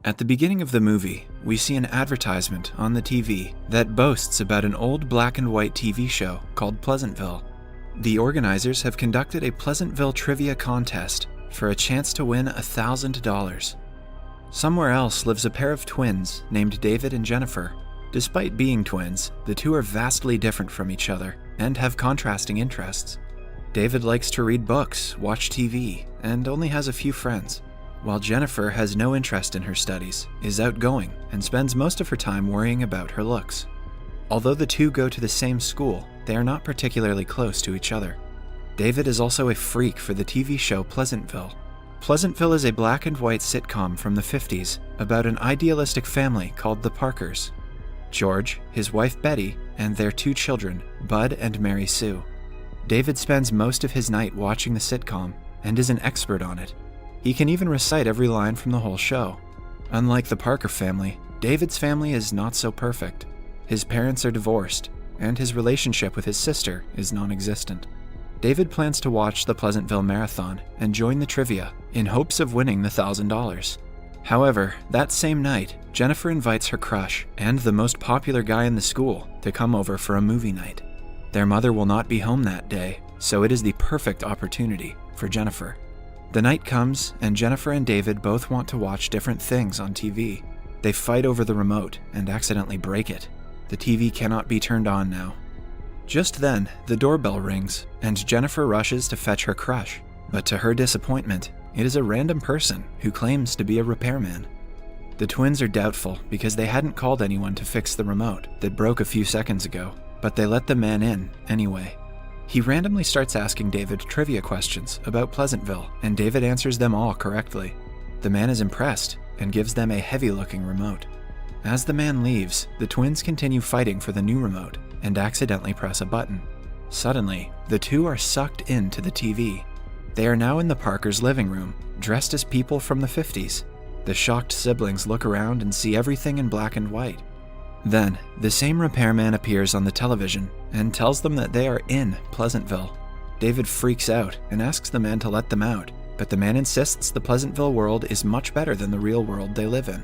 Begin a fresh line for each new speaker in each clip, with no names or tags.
At the beginning of the movie, we see an advertisement on the TV that boasts about an old black and white TV show called Pleasantville. The organizers have conducted a Pleasantville trivia contest for a chance to win $1,000. Somewhere else lives a pair of twins named David and Jennifer. Despite being twins, the two are vastly different from each other and have contrasting interests. David likes to read books, watch TV, and only has a few friends, while Jennifer has no interest in her studies, is outgoing, and spends most of her time worrying about her looks. Although the two go to the same school, they are not particularly close to each other. David is also a freak for the TV show Pleasantville. Pleasantville is a black and white sitcom from the 50s about an idealistic family called the Parkers. George, his wife Betty, and their two children, Bud and Mary Sue. David spends most of his night watching the sitcom and is an expert on it. He can even recite every line from the whole show. Unlike the Parker family, David's family is not so perfect. His parents are divorced, and his relationship with his sister is non-existent. David plans to watch the Pleasantville Marathon and join the trivia in hopes of winning the $1,000. However, that same night, Jennifer invites her crush and the most popular guy in the school to come over for a movie night. Their mother will not be home that day, so it is the perfect opportunity for Jennifer. The night comes, and Jennifer and David both want to watch different things on TV. They fight over the remote and accidentally break it. The TV cannot be turned on now. Just then, the doorbell rings, and Jennifer rushes to fetch her crush. But to her disappointment, it is a random person who claims to be a repairman. The twins are doubtful because they hadn't called anyone to fix the remote that broke a few seconds ago, but they let the man in anyway. He randomly starts asking David trivia questions about Pleasantville, and David answers them all correctly. The man is impressed and gives them a heavy-looking remote. As the man leaves, the twins continue fighting for the new remote and accidentally press a button. Suddenly, the two are sucked into the TV. They are now in the Parkers' living room, dressed as people from the 50s. The shocked siblings look around and see everything in black and white. Then, the same repairman appears on the television and tells them that they are in Pleasantville. David freaks out and asks the man to let them out, but the man insists the Pleasantville world is much better than the real world they live in.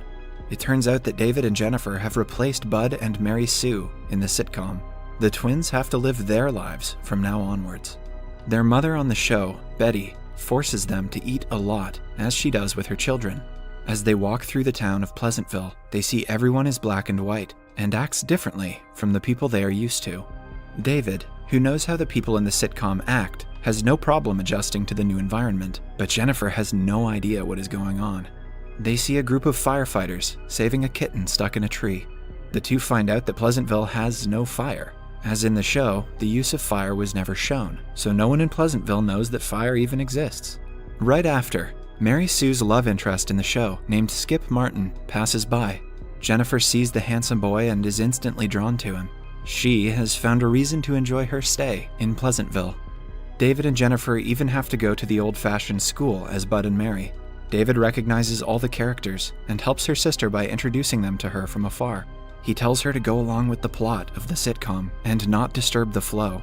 It turns out that David and Jennifer have replaced Bud and Mary Sue in the sitcom. The twins have to live their lives from now onwards. Their mother on the show, Betty, forces them to eat a lot, as she does with her children. As they walk through the town of Pleasantville, they see everyone is black and white and acts differently from the people they are used to. David, who knows how the people in the sitcom act, has no problem adjusting to the new environment, but Jennifer has no idea what is going on. They see a group of firefighters saving a kitten stuck in a tree. The two find out that Pleasantville has no fire. As in the show, the use of fire was never shown, so no one in Pleasantville knows that fire even exists. Right after, Mary Sue's love interest in the show, named Skip Martin, passes by. Jennifer sees the handsome boy and is instantly drawn to him. She has found a reason to enjoy her stay in Pleasantville. David and Jennifer even have to go to the old-fashioned school as Bud and Mary. David recognizes all the characters and helps her sister by introducing them to her from afar. He tells her to go along with the plot of the sitcom and not disturb the flow.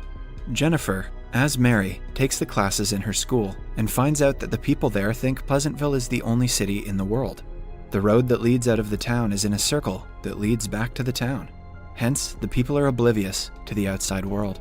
Jennifer, as Mary, takes the classes in her school and finds out that the people there think Pleasantville is the only city in the world. The road that leads out of the town is in a circle that leads back to the town. Hence, the people are oblivious to the outside world.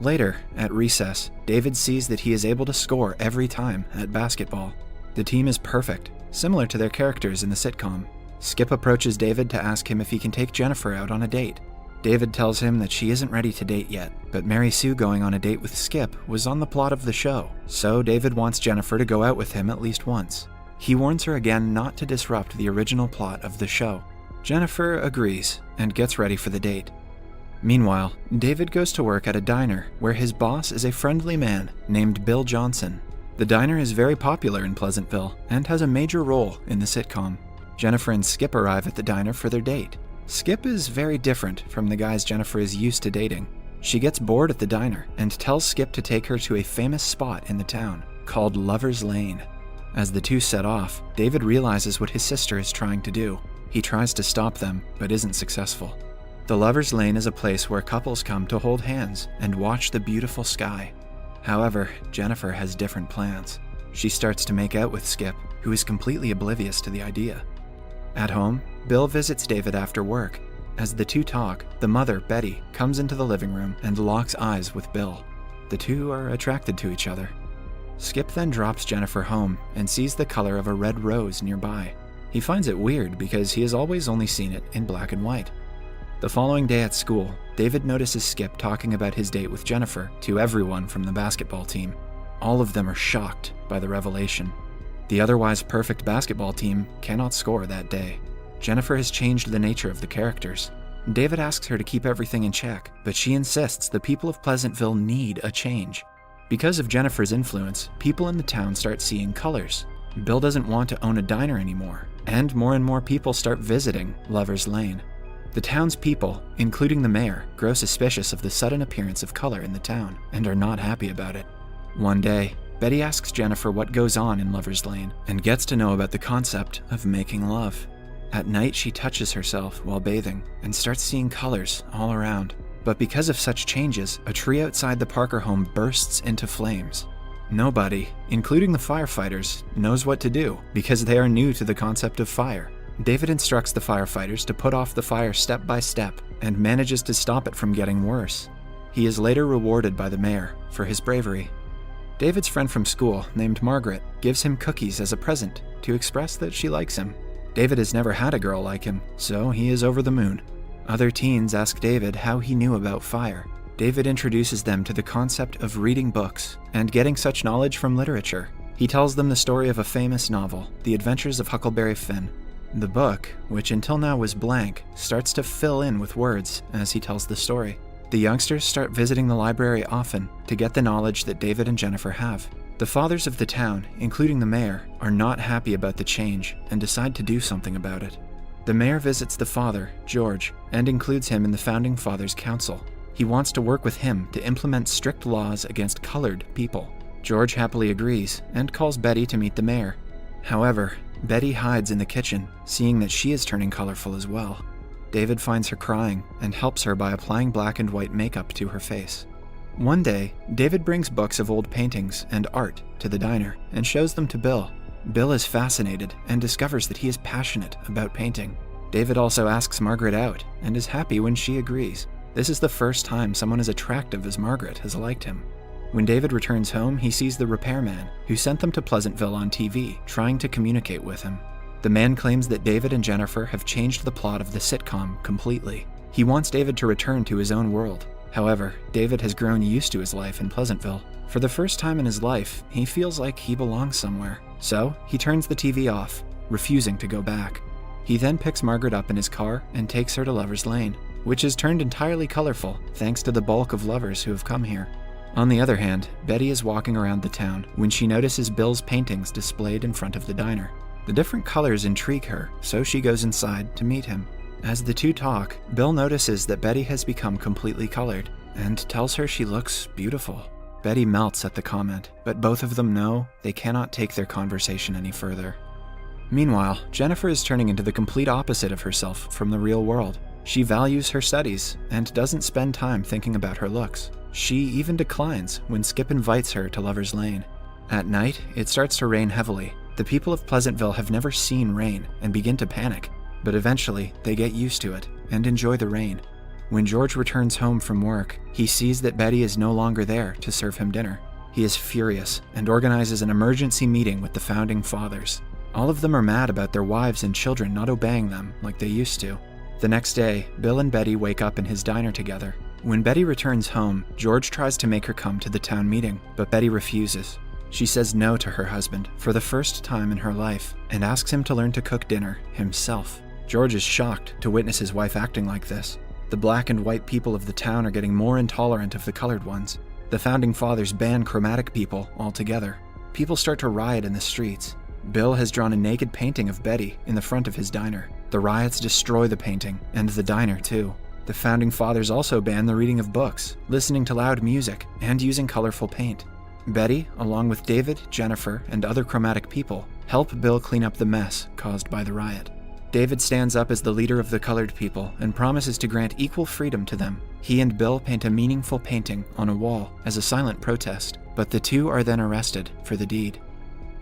Later, at recess, David sees that he is able to score every time at basketball. The team is perfect, similar to their characters in the sitcom. Skip approaches David to ask him if he can take Jennifer out on a date. David tells him that she isn't ready to date yet, but Mary Sue going on a date with Skip was on the plot of the show, so David wants Jennifer to go out with him at least once. He warns her again not to disrupt the original plot of the show. Jennifer agrees and gets ready for the date. Meanwhile, David goes to work at a diner where his boss is a friendly man named Bill Johnson. The diner is very popular in Pleasantville and has a major role in the sitcom. Jennifer and Skip arrive at the diner for their date. Skip is very different from the guys Jennifer is used to dating. She gets bored at the diner and tells Skip to take her to a famous spot in the town called Lover's Lane. As the two set off, David realizes what his sister is trying to do. He tries to stop them, but isn't successful. The Lover's Lane is a place where couples come to hold hands and watch the beautiful sky. However, Jennifer has different plans. She starts to make out with Skip, who is completely oblivious to the idea. At home, Bill visits David after work. As the two talk, the mother, Betty, comes into the living room and locks eyes with Bill. The two are attracted to each other. Skip then drops Jennifer home and sees the color of a red rose nearby. He finds it weird because he has always only seen it in black and white. The following day at school, David notices Skip talking about his date with Jennifer to everyone from the basketball team. All of them are shocked by the revelation. The otherwise perfect basketball team cannot score that day. Jennifer has changed the nature of the characters. David asks her to keep everything in check, but she insists the people of Pleasantville need a change. Because of Jennifer's influence, people in the town start seeing colors. Bill doesn't want to own a diner anymore, and more people start visiting Lover's Lane. The town's people, including the mayor, grow suspicious of the sudden appearance of color in the town and are not happy about it. One day, Betty asks Jennifer what goes on in Lover's Lane and gets to know about the concept of making love. At night, she touches herself while bathing and starts seeing colors all around. But because of such changes, a tree outside the Parker home bursts into flames. Nobody, including the firefighters, knows what to do because they are new to the concept of fire. David instructs the firefighters to put off the fire step by step and manages to stop it from getting worse. He is later rewarded by the mayor for his bravery. David's friend from school, named Margaret, gives him cookies as a present to express that she likes him. David has never had a girl like him, so he is over the moon. Other teens ask David how he knew about fire. David introduces them to the concept of reading books and getting such knowledge from literature. He tells them the story of a famous novel, The Adventures of Huckleberry Finn. The book, which until now was blank, starts to fill in with words as he tells the story. The youngsters start visiting the library often to get the knowledge that David and Jennifer have. The fathers of the town, including the mayor, are not happy about the change and decide to do something about it. The mayor visits the father, George, and includes him in the Founding Fathers' Council. He wants to work with him to implement strict laws against colored people. George happily agrees and calls Betty to meet the mayor. However, Betty hides in the kitchen, seeing that she is turning colorful as well. David finds her crying and helps her by applying black and white makeup to her face. One day, David brings books of old paintings and art to the diner and shows them to Bill. Bill is fascinated and discovers that he is passionate about painting. David also asks Margaret out and is happy when she agrees. This is the first time someone as attractive as Margaret has liked him. When David returns home, he sees the repairman, who sent them to Pleasantville on TV, trying to communicate with him. The man claims that David and Jennifer have changed the plot of the sitcom completely. He wants David to return to his own world. However, David has grown used to his life in Pleasantville. For the first time in his life, he feels like he belongs somewhere. So, he turns the TV off, refusing to go back. He then picks Margaret up in his car and takes her to Lover's Lane, which is turned entirely colorful thanks to the bulk of lovers who have come here. On the other hand, Betty is walking around the town when she notices Bill's paintings displayed in front of the diner. The different colors intrigue her, so she goes inside to meet him. As the two talk, Bill notices that Betty has become completely colored and tells her she looks beautiful. Betty melts at the comment, but both of them know they cannot take their conversation any further. Meanwhile, Jennifer is turning into the complete opposite of herself from the real world. She values her studies and doesn't spend time thinking about her looks. She even declines when Skip invites her to Lover's Lane. At night, it starts to rain heavily. The people of Pleasantville have never seen rain and begin to panic, but eventually they get used to it and enjoy the rain. When George returns home from work, he sees that Betty is no longer there to serve him dinner. He is furious and organizes an emergency meeting with the Founding Fathers. All of them are mad about their wives and children not obeying them like they used to. The next day, Bill and Betty wake up in his diner together. When Betty returns home, George tries to make her come to the town meeting, but Betty refuses. She says no to her husband for the first time in her life and asks him to learn to cook dinner himself. George is shocked to witness his wife acting like this. The black and white people of the town are getting more intolerant of the colored ones. The Founding Fathers ban chromatic people altogether. People start to riot in the streets. Bill has drawn a naked painting of Betty in the front of his diner. The riots destroy the painting, and the diner too. The Founding Fathers also ban the reading of books, listening to loud music, and using colorful paint. Betty, along with David, Jennifer, and other chromatic people, help Bill clean up the mess caused by the riot. David stands up as the leader of the colored people and promises to grant equal freedom to them. He and Bill paint a meaningful painting on a wall as a silent protest, but the two are then arrested for the deed.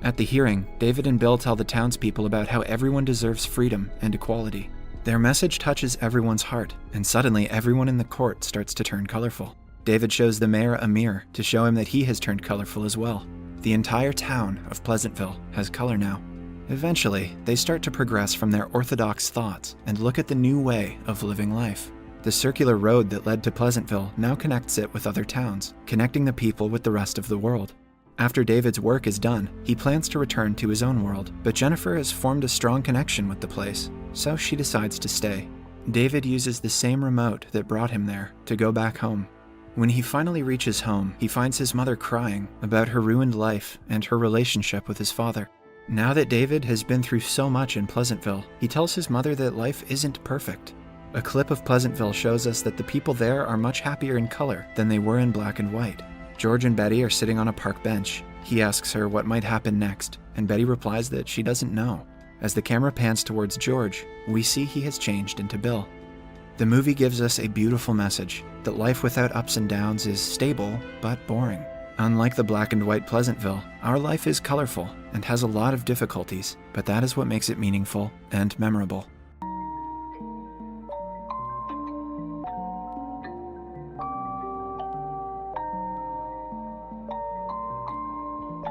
At the hearing, David and Bill tell the townspeople about how everyone deserves freedom and equality. Their message touches everyone's heart, and suddenly everyone in the court starts to turn colorful. David shows the mayor a mirror to show him that he has turned colorful as well. The entire town of Pleasantville has color now. Eventually, they start to progress from their orthodox thoughts and look at the new way of living life. The circular road that led to Pleasantville now connects it with other towns, connecting the people with the rest of the world. After David's work is done, he plans to return to his own world, but Jennifer has formed a strong connection with the place, so she decides to stay. David uses the same remote that brought him there to go back home. When he finally reaches home, he finds his mother crying about her ruined life and her relationship with his father. Now that David has been through so much in Pleasantville, he tells his mother that life isn't perfect. A clip of Pleasantville shows us that the people there are much happier in color than they were in black and white. George and Betty are sitting on a park bench. He asks her what might happen next, and Betty replies that she doesn't know. As the camera pans towards George, we see he has changed into Bill. The movie gives us a beautiful message that life without ups and downs is stable but boring. Unlike the black and white Pleasantville, our life is colorful and has a lot of difficulties, but that is what makes it meaningful and memorable.